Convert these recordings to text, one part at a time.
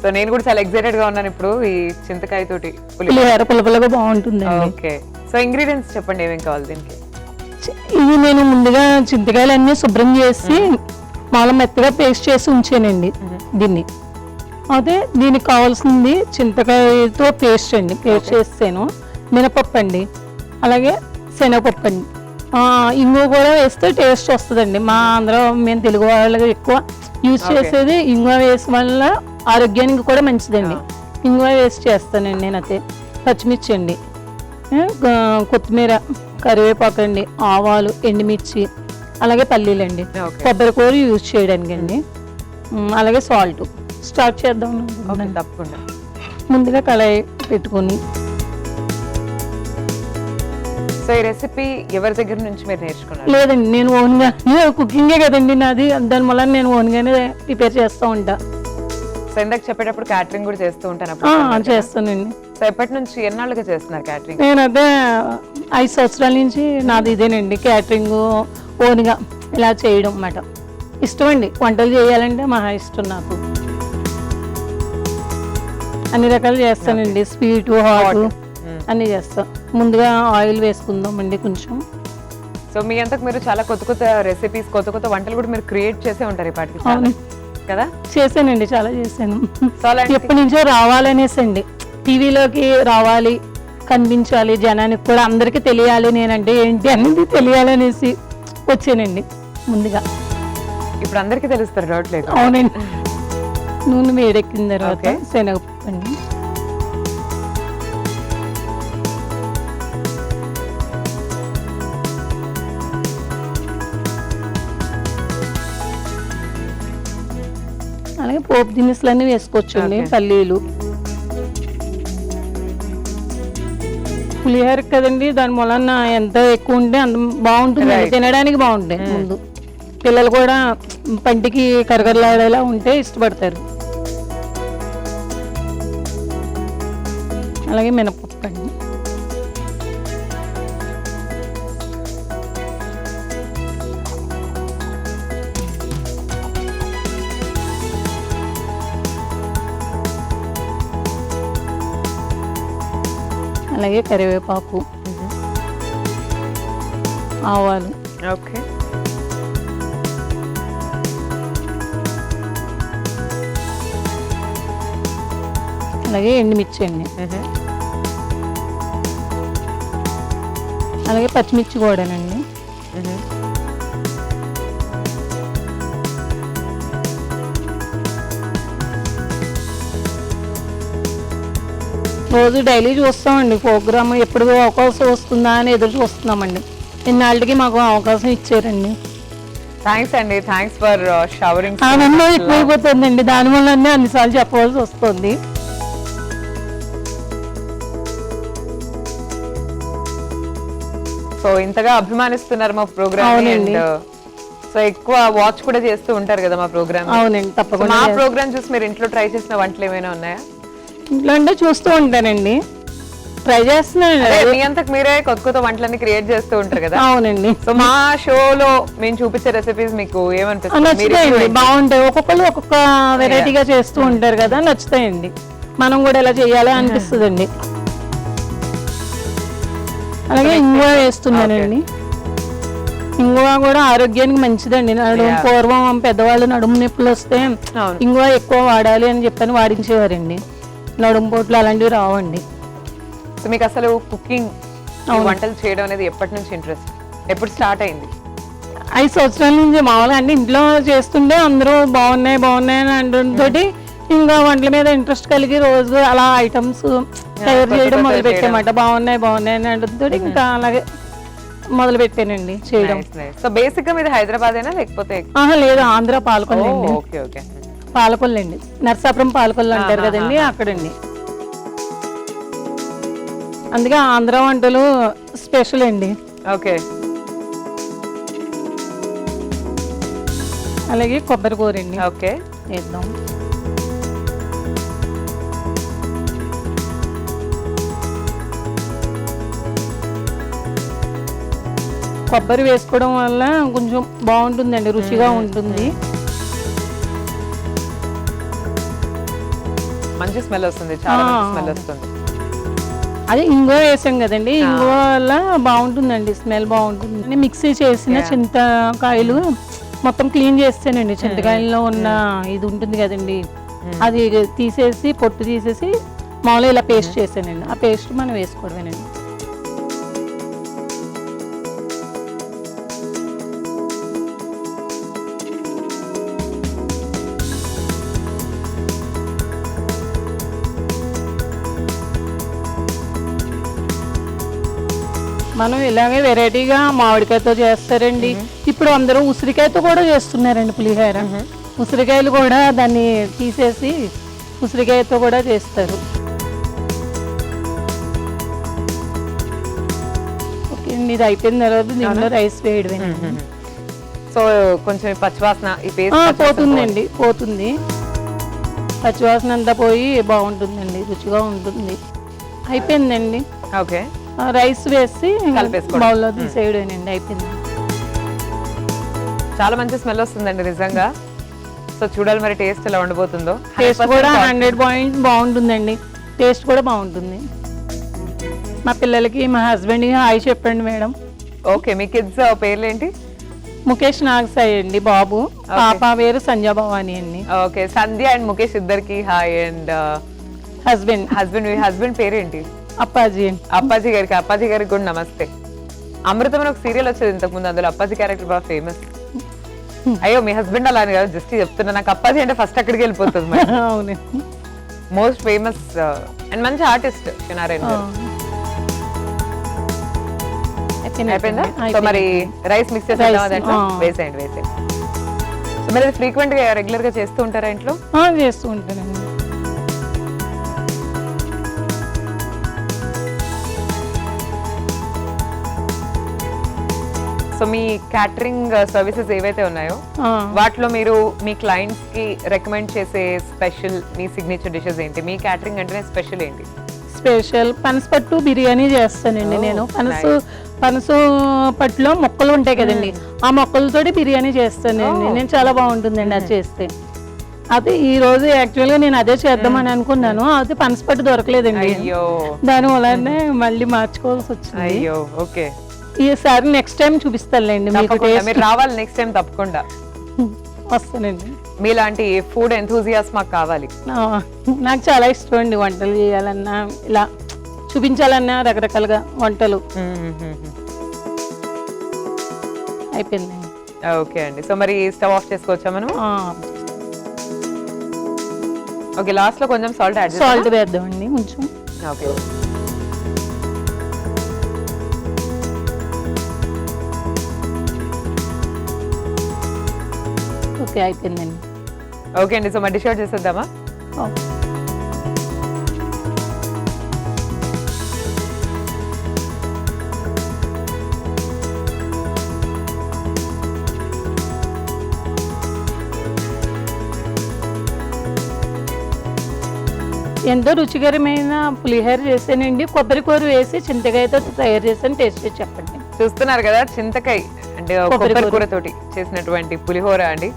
So నేను కూడా చాలా ఎక్సైటెడ్ గా ఉన్నాను ఇప్పుడు ఈ చింతకాయ తోటి పులిహోర పుల్లపుల్లగా బాగుంటుందండి. ఓకే, సో ఇంగ్రీడియంట్స్ చెప్పండి ఏమేం కావాలి దీనికి. ఇది నేను ముందుగా చింతకాయలన్నీ శుభ్రం చేసి మాల మెత్తగా పేస్ట్ చేసి ఉంచానండి దీన్ని. అదే దీనికి కావాల్సింది చింతకాయతో పేస్ట్ అండి, పేస్ట్ చేస్తాను. మినపప్పు అండి, అలాగే శనగపప్పు అండి. ఇంగువ కూడా వేస్తే టేస్ట్ వస్తుందండి. మా ఆంధ్ర మేము తెలుగు వాళ్ళకి ఎక్కువ యూజ్ చేసేది ఇంగువ వేసి వల్ల ఆరోగ్యానికి కూడా మంచిదండి. ఇంగువ వేసి చేస్తానండి నేను. అయితే పచ్చిమిర్చి అండి, కొత్తిమీర, కరివేపాకు అండి, ఆవాలు, ఎండుమిర్చి, అలాగే పల్లీలండి, కొబ్బరి కూర యూజ్ చేయడానికి అండి, అలాగే సాల్ట్. స్టార్ట్ చేద్దాం. తప్పకుండా. ముందుగా కళాయి పెట్టుకొని. సో ఈ రెసిపీ ఎవరి దగ్గర నుంచి మీరు నేర్చుకున్నారు? లేదండి, నేను ఓన్గా కుకింగే కదండి నాది, దాని వల్ల నేను ఓన్గానే ప్రిపేర్ చేస్తూ ఉంటా. సో ఇందాక చెప్పేటప్పుడు క్యాటరింగ్ కూడా చేస్తూ ఉంటాను. చేస్తానండి. సో ఎప్పటి నుంచి ఎన్నాళ్ళుగా చేస్తున్నారు క్యాటరింగ్? నేను అదే 5 సంవత్సరాల నుంచి నాది ఇదేనండి, క్యాటరింగ్ ఓన్గా ఇలా చేయడం అన్నమాట. ఇష్టం అండి, వంటలు చేయాలంటే మహా ఇష్టం నాకు. అన్ని రకాలు చేస్తానండి, స్వీట్, హాట్ అన్నీ చేస్తాం. ముందుగా ఆయిల్ వేసుకుందామండి కొంచెం. సో మీ అంతకు మీరు చాలా కొత్త కొత్త రెసిపీస్, కొత్త కొత్త వంటలు కూడా మీరు క్రియేట్ చేసే ఉంటారు ఇప్పటికి కదా? చేశానండి, చాలా చేశాను. ఎప్పటి నుంచో రావాలనేసి అండి, టీవీలోకి రావాలి, కనిపించాలి, జనానికి కూడా అందరికీ తెలియాలి నేనంటే ఏంటి అనేది తెలియాలనేసి వచ్చానండి ముందుగా. ఇప్పుడు అందరికీ తెలుస్తారు, డౌట్ లేదు. అవునండి. నూనె వేడెక్కిన తర్వాత శనగపప్పు అండి, అలాగే పోపు దినుసులన్నీ వేసుకోవచ్చండి. పల్లీలు, పులిహోర కదండి, దాని మూలన ఎంత ఎక్కువ ఉంటే అంత బాగుంటుంది, తినడానికి బాగుంటాయి. ముందు పిల్లలు కూడా పంటికి కరగరలాడేలా ఉంటే ఇష్టపడతారు. అలాగే మినపప్పు అండి, అలాగే కరివేపాకు, ఆవాలు, ఓకే, అలాగే ఎండుమిర్చి అండి, అలాగే పచ్చిమిర్చి కూడానండి. రోజు డైలీ చూస్తామండి ప్రోగ్రామ్, ఎప్పుడు అవకాశం వస్తుందా అని ఎదురు చూస్తున్నామండి. ఇన్నాళ్ళకి మాకు అవకాశం ఇచ్చారండి. థ్యాంక్స్ అండి, థ్యాంక్స్ ఫర్ షవరింగ్. ఆనందం ఎక్కువైపోతుందండి, దానివల్ల అన్నిసార్లు చెప్పవలసి వస్తుంది. సో ఇంతగా అభిమానిస్తున్నారు మా ప్రోగ్రామ్, సో ఎక్కువ వాచ్ కూడా చేస్తూ ఉంటారు కదా మా ప్రోగ్రామ్. అవునండి, తప్పకుండా. మా ప్రోగ్రామ్ చూసి మీరు ఇంట్లో ట్రై చేసిన వంటలు ఏమైనా ఉన్నాయా? ఇంట్లో అంటే చూస్తూ ఉంటానండి, ట్రై చేస్తున్నాను. మీ అంతకు మీరే కొత్త కొత్త వంటలన్నీ క్రియేట్ చేస్తూ ఉంటారు కదా? అవునండి. సో మా షోలో మేము చూపించే రెసిపీస్ మీకు ఏమనిపిస్తుంది? నచ్చుతాయండి, బాగుంటాయి. ఒక్కొక్కరు ఒక్కొక్క వెరైటీగా చేస్తూ ఉంటారు కదా, నచ్చుతాయండి. మనం కూడా ఎలా చేయాలి అనిపిస్తుందండి. అలాగే ఇంగువ వేస్తున్నానండి. ఇంగువ కూడా ఆరోగ్యానికి మంచిదండి. పూర్వం పెద్దవాళ్ళు నడుము నొప్పులు వస్తే ఇంగువ ఎక్కువ వాడాలి అని చెప్పని వాడించేవారండి. నడుము పోట్లు అలాంటివి రావండి. సో మీకు అసలు కుకింగ్, వంటలు చేయడం అనేది ఎప్పటి నుంచి ఇంట్రెస్ట్, ఎప్పుడు స్టార్ట్ అయింది? 5 సంవత్సరాల నుంచి. మామూలుగా అన్ని ఇంట్లో చేస్తుంటే అందరూ బాగున్నాయి బాగున్నాయి అని అనడంతో ఇంకా వంటల మీద ఇంట్రెస్ట్ కలిగి రోజు అలా ఐటమ్స్ తయారు చేయడం మొదలు పెట్టామట. బాగున్నాయి బాగున్నాయి అని అనడంతో ఇంకా అలాగే మొదలు పెట్టానండి చేయడం. సో బేసిక్ గా మీది హైదరాబాదేనా లేకపోతే? లేదు, ఆంధ్ర పాలకొల్లు అండి. ఓకే ఓకే, పాలకొల్లు అండి, నర్సాపురం పాలకొల్లు అంటారు కదండి, అక్కడండి. అందుకే ఆంధ్ర వంటలు స్పెషల్ అండి. ఓకే, అలాగే కొబ్బరి కూర అండి. ఓకే, వేద్దాం. కొబ్బరి వేసుకోవడం వల్ల కొంచెం బాగుంటుందండి, రుచిగా ఉంటుంది. మంచి స్మెల్ వస్తుంది, చాలా మంచి స్మెల్ వస్తుంది. అదే ఇంగువ వేసాం కదండి, ఇంగువ వల్ల బాగుంటుందండి, స్మెల్ బాగుంటుంది. మిక్సీ చేసిన చింతకాయలు మొత్తం క్లీన్ చేస్తానండి. చింతకాయల్లో ఉన్న ఇది ఉంటుంది కదండి, అది తీసేసి పొట్టు తీసేసి మామూలుగా ఇలా పేస్ట్ చేసానండి. ఆ పేస్ట్ మనం వేసుకోవడమేనండి. మనం ఇలాగే వెరైటీగా మామిడికాయతో చేస్తారండి. ఇప్పుడు అందరూ ఉసిరికాయతో కూడా చేస్తున్నారండి పులిహోర. ఉసిరికాయలు కూడా దాన్ని తీసేసి ఉసిరికాయతో కూడా చేస్తారు. ఓకే అండి, ఇది అయిపోయిన తర్వాత దీనిలో రైస్ వేయడమే. సో కొంచెం పచ్చివాసన ఈ పేస్ట్ పోతుందండి, పోతుంది. పచ్చివాసన అంతా పోయి బాగుంటుందండి, రుచిగా ఉంటుంది. అయిపోయిందండి. ఓకే, రైస్ వేసి కలిపేసుకోవడం. బౌల్లో తీసేయడమేనండి, అయిపోయింది. చాలా మంచి స్మెల్ వస్తుందండి నిజంగా. సో చూడాలి మరి టేస్ట్ ఎలా ఉండబోతుందో. టేస్ట్ కూడా 100% బాగుంటుందండి, టేస్ట్ కూడా బాగుంటుంది. మా పిల్లలకి మా హస్బెండ్కి హాయ్ చెప్పండి మేడం. ఓకే, మీ కిడ్స్ పేర్లు ఏంటి? ముఖేష్ నాగసాయి అండి బాబు, పాప పేరు సంధ్యా భవాని అండి. ఓకే, సంధ్య అండ్ ముఖేష్ ఇద్దరికి hi. And husband me husband పేరేంటి? అప్పాజీ అండి. అప్పాజీ గారికి కూడా నమస్తే. అమృతం అని ఒక సీరియల్ వచ్చేది ఇంతకు ముందు, అందులో అప్పాజీ క్యారెక్టర్ బాగా ఫేమస్. అయ్యో మీ హస్బెండ్ అలా అని కాదు, జస్ట్ చెప్తున్నా. నాకు అప్పాజీ అంటే ఫస్ట్ అక్కడికి వెళ్ళిపోతుంది. అవును, మోస్ట్ ఫేమస్ అండ్ మంచి ఆర్టిస్ట్ నారాయణ గారు. అయిపోయిందా? సో మరి రైస్ మిక్స్ చేసేయండి. సో మరి ఫ్రీక్వెంట్ గా రెగ్యులర్ గా చేస్తూ ఉంటారా ఇంట్లో? చేస్తూ ఉంటానండి. సో మీ క్యాటరింగ్ సర్వీసెస్ ఏవైతే ఉన్నాయో వాటిలో మీరు మీ క్లయింట్స్ కి రికమెండ్ చేసే స్పెషల్ మీ సిగ్నేచర్ డిషెస్ ఏంటి? మీ క్యాటరింగ్ అంటేనే స్పెషల్ ఏంటి? స్పెషల్ పనసపట్టు బిర్యానీ చేస్తానండి నేను. పనస పట్టులో మొక్కలు ఉంటాయి కదండి, ఆ మొక్కలతోటి బిర్యానీ చేస్తానండి నేను. చాలా బాగుంటుందండి అది చేస్తే. అది ఈ రోజు యాక్చువల్ గా నేను అదే చేద్దామని అనుకున్నాను, అది పనసపట్టు దొరకలేదండి. దాని వల్లనే మళ్ళీ మార్చుకోవాల్సి వచ్చింది. అయ్యో, ఓకే. ఈసారి నెక్స్ట్ టైం చూపిస్తానులేండి మీకు. మీరు రావాలి నెక్స్ట్ టైం తప్పకుండా. వస్తానండి. మీలాంటి ఫుడ్ ఎంతూజియాస్ మాకు కావాలి. నాకు చాలా ఇష్టం అండి వంటలు చేయాలన్నా, ఇలా చూపించాలన్నా రకరకాలుగా వంటలు. అయిపోయిందండి. ఓకే అండి, సో మరి స్టవ్ ఆఫ్ చేసుకోవచ్చా మనం? ఓకే, లాస్ట్ లో కొంచెం సాల్ట్ వేద్దామండి కొంచెం. ఓకే, ఓకే అయిపోయిందండి. ఓకే అండి, సో మరి డిష్ అవుట్ చేసేద్దామా? ఎంతో రుచికరమైన పులిహోర చేసానండి. కొబ్బరి కూర వేసి చింతకాయతో తయారు చేసాను, టేస్ట్ చేసి చెప్పండి. చూస్తున్నారు కదా, చింతకాయ అంటే కొబ్బరి కూర తోటి చేసినటువంటి పులిహోర అండి.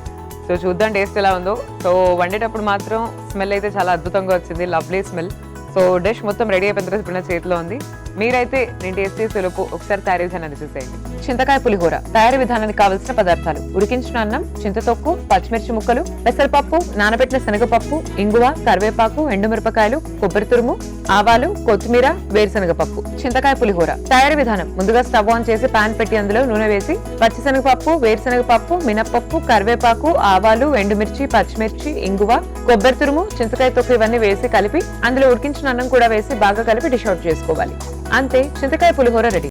సో చూద్దాం టేస్ట్ ఎలా ఉందో. సో వండేటప్పుడు మాత్రం స్మెల్ అయితే చాలా అద్భుతంగా వచ్చింది, లవ్లీ స్మెల్. సో డిష్ మొత్తం రెడీ అయిపోయిన తర్వాత ఇప్పుడు నా చేతిలో ఉంది. మీరైతే నేను టేస్ట్ చేసేలోపు ఒకసారి తయారీ విధానాన్ని చూసేయండి. చింతకాయ పులిహోర తయారీ విధానానికి కావలసిన పదార్థాలు: ఉడికించిన అన్నం, చింతతొక్కు, పచ్చిమిర్చి ముక్కలు, పెసరపప్పు, నానబెట్టిన శనగపప్పు, ఇంగువ, కరివేపాకు, ఎండుమిరపకాయలు, కొబ్బరి తురుము, ఆవాలు, కొత్తిమీర, వేరుశనగపప్పు. చింతకాయ పులిహోర తయారీ విధానం: ముందుగా స్టవ్ ఆన్ చేసి పాన్ పెట్టి అందులో నూనె వేసి పచ్చిశనగపప్పు, వేరుశనగపప్పు, మినపప్పు, కరివేపాకు, ఆవాలు, ఎండుమిర్చి, పచ్చిమిర్చి, ఇంగువ, కొబ్బరి తురుము, చింతకాయ తొక్కు ఇవన్నీ వేసి కలిపి అందులో ఉడికించిన అన్నం కూడా వేసి బాగా కలిపి డిష్ అవుట్ చేసుకోవాలి. అంతే, చింతకాయ పులిహోర రెడీ.